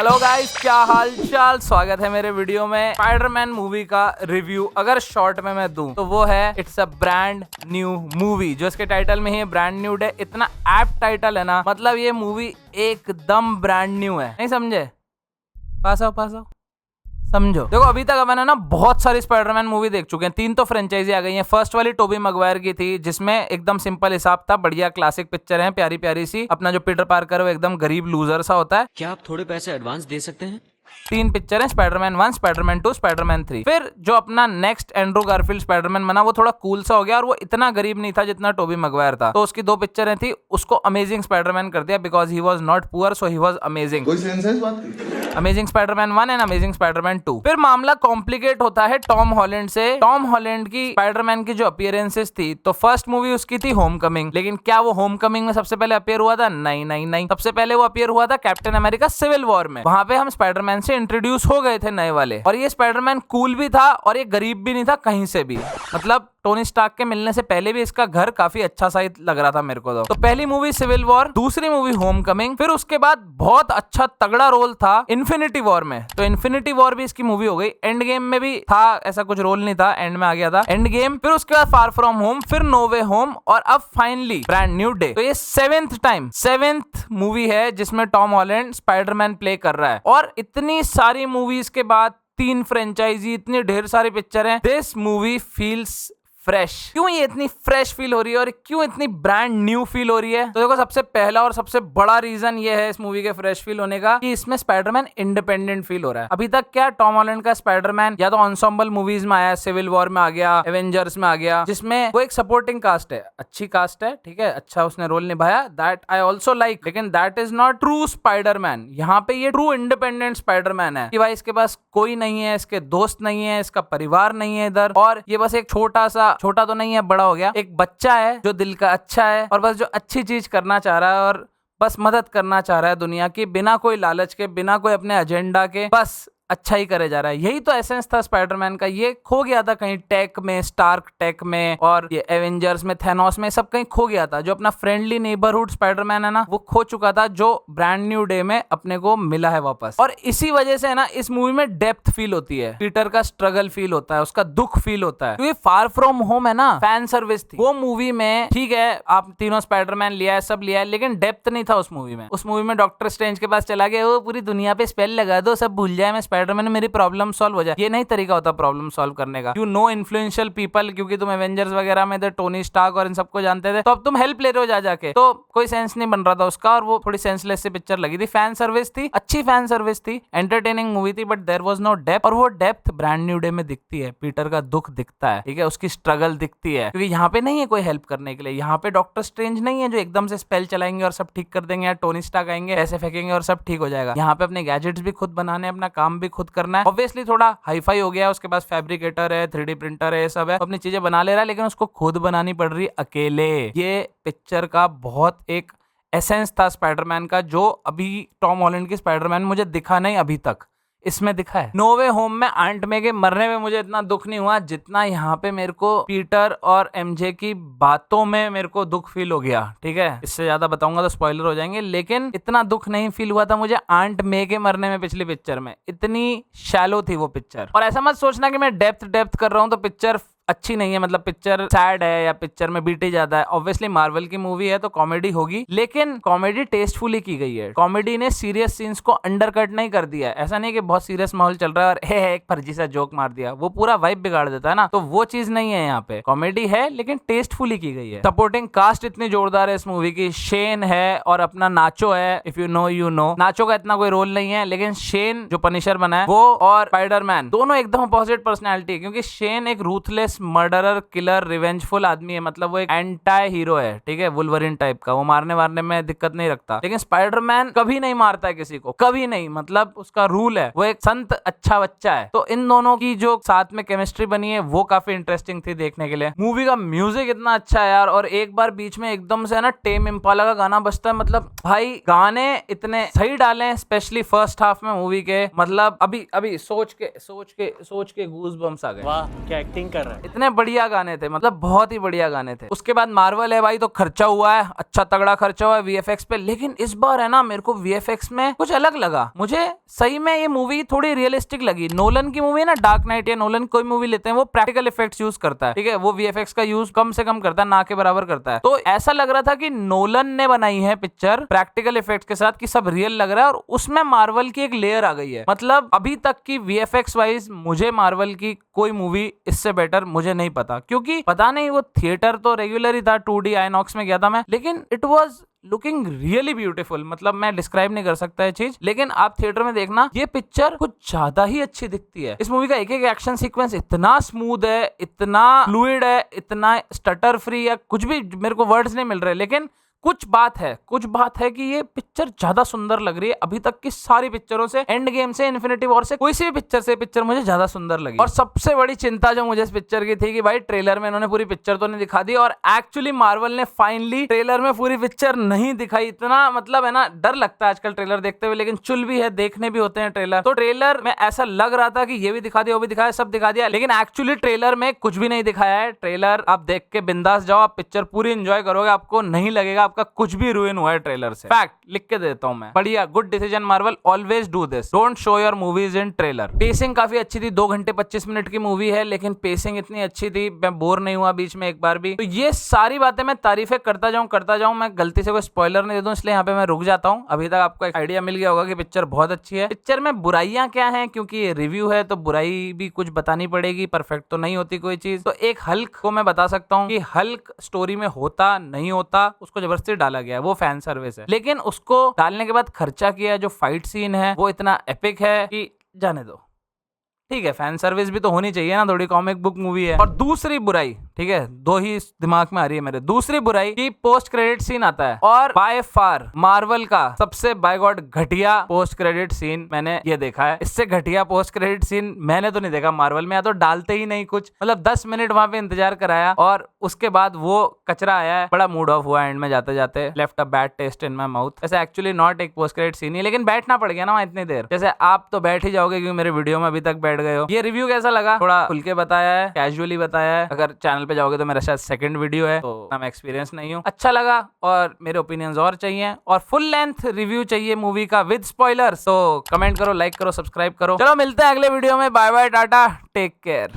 Hello guys, क्या हाल चाल। स्वागत है मेरे वीडियो में। स्पाइडरमैन मूवी का रिव्यू अगर शॉर्ट में मैं दूं तो वो है it's a brand new movie. जो इसके टाइटल में ही ब्रांड न्यू है, इतना एप्ट टाइटल है ना, मतलब ये मूवी एकदम ब्रांड न्यू है। नहीं समझे? पास आओ समझो। देखो अभी तक मैंने ना बहुत सारी स्पाइडरमैन मूवी देख चुके हैं। 3 तो फ्रेंचाइजी आ गई हैं। फर्स्ट वाली टोबी मैगवायर की थी, जिसमें एकदम सिंपल हिसाब था, बढ़िया क्लासिक पिक्चर है, प्यारी प्यारी सी। अपना जो पीटर पार्कर है वो एकदम गरीब लूजर सा होता है। क्या आप थोड़े पैसे एडवांस दे सकते हैं? 3 पिक्चर है, स्पाइडरमैन 1, स्पाइडरमैन 2, स्पाइडरमैन 3। फिर जो अपना नेक्स्ट एंड्रू गारफील्ड स्पाइडरमैन बना, वो थोड़ा कूल सा हो गया और वो इतना गरीब नहीं था जितना टोबी मैगवायर था। तो उसकी 2 पिक्चरें थी, उसको अमेजिंग स्पाइडरमैन कर दिया because he was not poor, so he was amazing. कोई सेंस है इस बात की? Amazing Spiderman 1 and amazing Spiderman 2। फिर मामला कॉम्प्लिकेट होता है टॉम हॉलैंड से। टॉम हॉलैंड की स्पाइडरमैन की जो अपीयरेंसेस थी, तो फर्स्ट मूवी उसकी थी होमकमिंग। लेकिन क्या वो होमकमिंग में सबसे पहले अपीयर हुआ था? नहीं। सबसे पहले वो अपीयर हुआ था कैप्टन अमेरिका सिविल वॉर में। वहां पे हम स्पाइडरमैन से इंट्रोड्यूस हो गए थे नए वाले। और ये स्पाइडरमैन कूल भी था और ये गरीब भी नहीं था कहीं से भी। मतलब टोनी स्टार्क के मिलने से पहले भी इसका घर काफी अच्छा सा ही लग रहा था मेरे को। तो पहली मूवी सिविल वॉर, दूसरी मूवी होमकमिंग, फिर उसके बाद बहुत अच्छा तगड़ा रोल था इन्फिनिटी वॉर में। तो इन्फिनिटी वॉर भी इसकी मूवी हो गई। एंड गेम में भी था, ऐसा कुछ रोल नहीं था, एंड में आ गया था एंड गेम। फिर उसके बाद फार फ्रॉम होम, फिर नो वे होम और अब फाइनली ब्रांड न्यू डे। तो ये 7th मूवी है जिसमें टॉम हॉलैंड स्पाइडरमैन प्ले कर रहा है। और इतनी सारी मूवीज के बाद 3 फ्रेंचाइजी, इतनी ढेर सारी पिक्चर हैं, दिस मूवी फील्स फ्रेश। क्यों ये इतनी फ्रेश फील हो रही है और क्यों इतनी ब्रांड न्यू फील हो रही है? तो देखो, सबसे पहला और सबसे बड़ा रीजन ये है इस मूवी के फ्रेश फील होने का कि इसमें स्पाइडरमैन इंडिपेंडेंट फील हो रहा है। अभी तक क्या टॉम हॉलैंड का स्पाइडरमैन या तो एंसेंबल मूवीज में आया, सिविल वॉर में आ गया, एवेंजर्स में आ गया, जिसमें वो एक सपोर्टिंग कास्ट है, अच्छी कास्ट है, ठीक है, अच्छा उसने रोल निभाया, दैट आई ऑल्सो लाइक। लेकिन that is not true Spiderman. यहाँ पे ये ट्रू इंडिपेंडेंट स्पाइडरमैन है कि भाई इसके पास कोई नहीं है, इसके दोस्त नहीं है, इसका परिवार नहीं है इधर, और ये बस एक छोटा तो नहीं है, बड़ा हो गया, एक बच्चा है जो दिल का अच्छा है और बस जो अच्छी चीज करना चाह रहा है और बस मदद करना चाह रहा है दुनिया की, बिना कोई लालच के, बिना कोई अपने एजेंडा के, बस अच्छा ही करे जा रहा है। यही तो एसेंस था स्पाइडरमैन का। ये खो गया था कहीं टेक में, स्टार्क टेक में, और ये एवेंजर्स में, थैनोस में, सब कहीं खो गया था। जो अपना फ्रेंडली नेबरहुड स्पाइडरमैन है ना, वो खो चुका था, जो ब्रांड न्यू डे में अपने को मिला है वापस। और इसी वजह से ना इस मूवी में डेप्थ फील होती है, पीटर का स्ट्रगल फील होता है, उसका दुख फील होता है। क्योंकि फार फ्रॉम होम है ना, फैन सर्विस थी वो मूवी में। ठीक है, आप तीनों स्पाइडरमैन लिया है, सब लिया है, लेकिन डेप्थ नहीं था उस मूवी में। उस मूवी में डॉक्टर स्ट्रेंज के पास चला गया, वो पूरी दुनिया पे स्पेल लगा दो, सब भूल जाए, मैं स्पाइडरमैन, मेरी प्रॉब्लम सॉल्व हो जाए। ये नहीं तरीका होता प्रॉब्लम सॉल्व करने का। यू नो इन्फ्लुएंशियल पीपल, क्योंकि तुम एवेंजर्स वगैरह में टोनी स्टार्क और इन सबको जानते थे, तो अब तुम हेल्प ले रहे हो जा जाके। तो कोई सेंस नहीं बन रहा था उसका, और वो थोड़ी सेंसलेस सी पिक्चर लगी थी। फैन सर्विस थी, अच्छी फैन सर्विस थी, एंटरटेनिंग मूवी थी, but there was no depth. और वो डेप्थ ब्रांड न्यू डे में दिखती है। पीटर का दुख दिखता है, ठीक है, उसकी स्ट्रगल दिखती है, क्योंकि यहाँ पे नहीं है कोई हेल्प करने के लिए। यहाँ पे डॉक्टर स्ट्रेंज नहीं है जो एकदम से स्पेल चलाएंगे और सब ठीक कर देंगे, या टोनी स्टार्क आएंगे, ऐसे फेंकेंगे और सब ठीक हो जाएगा। यहाँ पे अपने गैजेट्स भी खुद बनाने, अपना काम भी खुद करना है। ऑब्वियसली थोड़ा हाईफाई हो गया है, उसके पास फैब्रिकेटर है, 3D प्रिंटर है, ये सब है, अपनी चीजें बना ले रहा है, लेकिन उसको खुद बनानी पड़ रही अकेले। ये पिक्चर का बहुत एक एसेंस था स्पाइडरमैन का, जो अभी टॉम हॉलैंड की स्पाइडरमैन मुझे दिखा नहीं अभी तक, इसमें दिखा है। नो वे होम में आंट मे के मरने में मुझे इतना दुख नहीं हुआ जितना यहाँ पे मेरे को पीटर और एमजे की बातों में मेरे को दुख फील हो गया। ठीक है, इससे ज्यादा बताऊंगा तो स्पॉइलर हो जाएंगे, लेकिन इतना दुख नहीं फील हुआ था मुझे आंट मे के मरने में पिछली पिक्चर में। इतनी शैलो थी वो पिक्चर। और ऐसा मत सोचना कि मैं डेप्थ कर रहा हूँ तो पिक्चर अच्छी नहीं है, मतलब पिक्चर सैड है या पिक्चर में बीटी ज्यादा है। ऑब्वियसली मार्वल की मूवी है तो कॉमेडी होगी, लेकिन कॉमेडी टेस्टफुली की गई है। कॉमेडी ने सीरियस सीन्स को अंडरकट नहीं कर दिया है। ऐसा नहीं कि बहुत सीरियस माहौल चल रहा है और एक फर्जी सा जोक मार दिया, वो पूरा वाइब बिगाड़ देता है ना, तो वो चीज नहीं है। यहाँ पे कॉमेडी है लेकिन टेस्टफुली की गई है। सपोर्टिंग कास्ट इतनी जोरदार है इस मूवी की। शेन है और अपना नाचो है, if you know you know. नाचो का इतना कोई रोल नहीं है, लेकिन शेन जो पनिशर बना है, वो और स्पाइडरमैन दोनों एकदम अपोजिट पर्सनैलिटी है। क्योंकि शेन एक रूथलेस मर्डरर, किलर, रिवेंजफुल आदमी है, मतलब वो एक एंटी हीरो है, ठीक है, वुल्वरिन टाइप का। वो मारने वारने में दिक्कत नहीं रखता। लेकिन स्पाइडरमैन कभी नहीं मारता है किसी को, कभी नहीं, मतलब उसका रूल है, वो एक संत अच्छा बच्चा है। तो इन दोनों की जो साथ में केमिस्ट्री बनी है वो काफी इंटरेस्टिंग थी देखने के लिए। मूवी का म्यूजिक इतना अच्छा है यार, और एक बार बीच में एकदम से ना टेम इम्पाला का गाना बजता है। मतलब भाई गाने इतने सही डाले हैं, स्पेशली फर्स्ट हाफ में मूवी के। मतलब अभी सोच के गूज बम्स आ गए। वाह क्या एक्टिंग कर रहा इतने बढ़िया गाने थे, मतलब बहुत ही बढ़िया गाने थे। उसके बाद मार्वल है भाई, तो खर्चा हुआ है, अच्छा तगड़ा खर्चा हुआ है वीएफएक्स पे, लेकिन इस बार है ना मेरे को वीएफएक्स में कुछ अलग लगा। मुझे सही में ये मूवी थोड़ी रियलिस्टिक लगी। नोलन की मूवी ना, डार्क नाइट या नोलन कोई मूवी लेते हैं वो प्रैक्टिकल इफेक्ट्स यूज करता है, ठीक है, वो वीएफएक्स का यूज कम से कम करता है, ना के बराबर करता है। तो ऐसा लग रहा था कि नोलन ने बनाई है पिक्चर प्रैक्टिकल इफेक्ट्स के साथ, कि सब रियल लग रहा है, और उसमें मार्वल की एक लेयर आ गई है। मतलब अभी तक की वीएफएक्स वाइज मुझे मार्वल की कोई मूवी इससे बेटर मुझे नहीं पता, क्योंकि पता नहीं वो थिएटर तो रेगुलर ही था, 2D आईनॉक्स में गया था मैं, लेकिन it was looking really beautiful. मतलब मैं डिस्क्राइब नहीं कर सकता है चीज, लेकिन आप थिएटर में देखना, ये पिक्चर कुछ ज्यादा ही अच्छी दिखती है। इस मूवी का एक एक एक्शन सीक्वेंस इतना स्मूथ है, इतना फ्लूइड है, इतना स्टटर फ्री है, कुछ भी मेरे को वर्ड्स नहीं मिल रहे, लेकिन कुछ बात है कि ये पिक्चर ज्यादा सुंदर लग रही है अभी तक की सारी पिक्चरों से, एंड गेम से, इन्फिनिटी वॉर से, कोई सी भी पिक्चर से पिक्चर मुझे ज्यादा सुंदर लगी। और सबसे बड़ी चिंता जो मुझे इस पिक्चर की थी कि भाई ट्रेलर में इन्होंने पूरी पिक्चर तो नहीं दिखा दी, और एक्चुअली मार्वल ने फाइनली ट्रेलर में पूरी पिक्चर नहीं दिखाई। इतना मतलब है ना, डर लगता है आजकल ट्रेलर देखते हुए, लेकिन चुल भी है, देखने भी होते हैं ट्रेलर। तो ट्रेलर में ऐसा लग रहा था कि ये भी दिखा दिया, वो भी दिखाया, सब दिखा दिया, लेकिन एक्चुअली ट्रेलर में कुछ भी नहीं दिखाया है। ट्रेलर आप देख के बिंदास जाओ, आप पिक्चर पूरी एंजॉय करोगे, आपको नहीं लगेगा आपका कुछ भी रुइन हुआ है ट्रेलर से। फैक्ट लिख के देता हूं मैं, बढ़िया, good decision Marvel, always do this, don't show your movies in trailer. Pacing काफी अच्छी थी, 2 घंटे 25 मिनट की मूवी है, लेकिन पेसिंग इतनी अच्छी थी, मैं बोर नहीं हुआ बीच में एक बार भी। तो ये सारी बातें मैं तारीफें करता जाऊं, मैं गलती से कोई स्पॉइलर नहीं दे दूं, इसलिए यहाँ पे मैं रुक जाता हूं। अभी तक आपको एक आइडिया मिल गया होगा कि पिक्चर बहुत अच्छी है। पिक्चर में बुराइयां क्या हैं, क्योंकि ये रिव्यू है तो बुराई भी कुछ बतानी पड़ेगी, परफेक्ट तो नहीं होती कोई चीज। तो एक हल्क को मैं बता सकता हूँ कि हल्क स्टोरी में होता नहीं होता, उसको जबरदस्ती डाला गया है, वो फैन सर्विस है, लेकिन उसको डालने के बाद खर्चा किया, जो फाइट सीन है वो इतना एपिक है कि जाने दो। ठीक है, फैन सर्विस भी तो होनी चाहिए ना, थोड़ी कॉमिक बुक मूवी है। और दूसरी बुराई, ठीक है, 2 ही दिमाग में आ रही है मेरे, दूसरी बुराई की पोस्ट क्रेडिट सीन आता है, और बाय फार मार्वल का सबसे बाय गॉड घटिया पोस्ट क्रेडिट सीन मैंने ये देखा है। इससे घटिया पोस्ट क्रेडिट सीन मैंने तो नहीं देखा मार्वल में, या तो डालते ही नहीं कुछ, मतलब 10 मिनट वहां पे इंतजार कराया और उसके बाद वो कचरा आया है, बड़ा मूड ऑफ हुआ एंड में जाते जाते, left a bad taste in my mouth. ऐसे एक्चुअली नॉट एक पोस्ट क्रेडिट सीन ही, लेकिन बैठना पड़ गया ना वहां इतनी देर, जैसे आप तो बैठ ही जाओगे क्योंकि मेरे वीडियो में अभी तक बैठ गए हो। ये रिव्यू कैसा लगा, थोड़ा खुल के बताया है, कैजुअली बताया है। अगर चैनल पे जाओगे तो मेरा शायद सेकंड वीडियो है, तो मैं एक्सपीरियंस नहीं हूँ। अच्छा लगा, और मेरे ओपिनियंस और चाहिए, और फुल लेंथ रिव्यू चाहिए मूवी का विद स्पॉयलर्स, तो कमेंट करो, लाइक करो, सब्सक्राइब करो। चलो मिलते हैं अगले वीडियो में, bye bye, tata, take care.